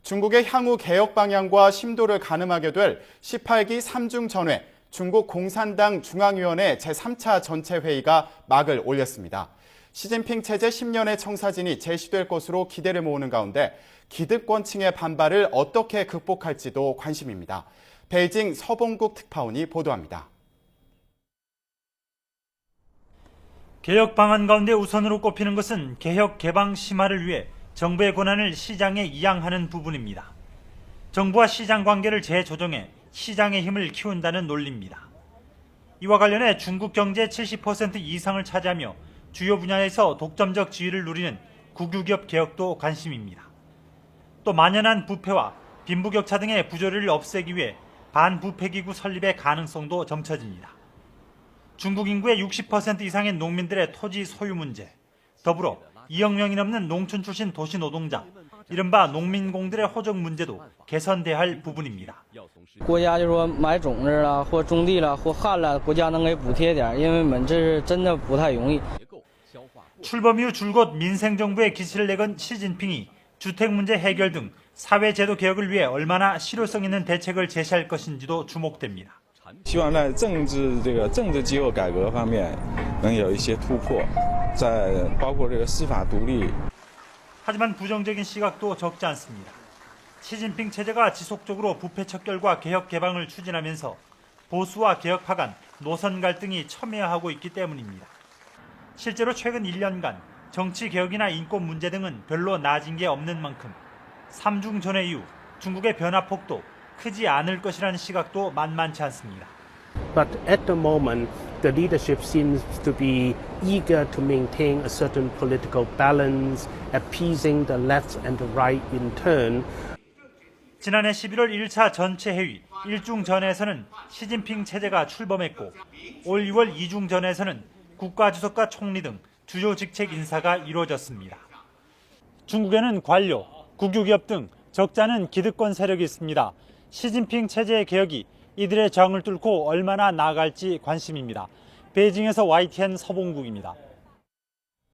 중국의 향후 개혁 방향과 심도를 가늠하게 될 18기 3중 전회 중국 공산당 중앙위원회 제3차 전체 회의가 막을 올렸습니다. 시진핑 체제 10년의 청사진이 제시될 것으로 기대를 모으는 가운데 기득권층의 반발을 어떻게 극복할지도 관심입니다. 베이징 서봉국 특파원이 보도합니다. 개혁 방안 가운데 우선으로 꼽히는 것은 개혁 개방 심화를 위해 정부의 권한을 시장에 이양하는 부분입니다. 정부와 시장 관계를 재조정해 시장의 힘을 키운다는 논리입니다. 이와 관련해 중국 경제의 70% 이상을 차지하며 주요 분야에서 독점적 지위를 누리는 국유기업 개혁도 관심입니다. 또 만연한 부패와 빈부격차 등의 부조리를 없애기 위해 반부패기구 설립의 가능성도 점쳐집니다. 중국 인구의 60% 이상의 농민들의 토지 소유 문제, 더불어 2억 명이 넘는 농촌 출신 도시 노동자, 이른바 농민공들의 호적 문제도 개선돼야 할 부분입니다. 国家就说买种子了或种地了或旱了，国家能给补贴点，因为我们这是真的不太容易。 출범 이후 줄곧 민생정부의 기치를 내건 시진핑이 주택 문제 해결 등 사회제도 개혁을 위해 얼마나 실효성 있는 대책을 제시할 것인지도 주목됩니다. 希望在政治机构改革方面能有一些突破，在包括司法独立。 하지만 부정적인 시각도 적지 않습니다. 시진핑 체제가 지속적으로 부패 척결과 개혁 개방을 추진하면서 보수와 개혁파 간 노선 갈등이 첨예화하고 있기 때문입니다. 실제로 최근 1년간 정치 개혁이나 인권 문제 등은 별로 나아진 게 없는 만큼 3중 전회 이후 중국의 변화폭도 크지 않을 것이라는 시각도 만만치 않습니다. But at the moment, the leadership seems to be eager to maintain a certain political balance, appeasing the left and the right in turn. 지난해 11월 1차 전체 회의 1중 전에서는 시진핑 체제가 출범했고 올 2월 2중 전에서는 국가주석과 총리 등 주요 직책 인사가 이루어졌습니다. 중국에는 관료, 국유기업 등 적지 않은 기득권 세력이 있습니다. 시진핑 체제의 개혁이 이들의 저항을 뚫고 얼마나 나아갈지 관심입니다. 베이징에서 YTN 서봉국입니다.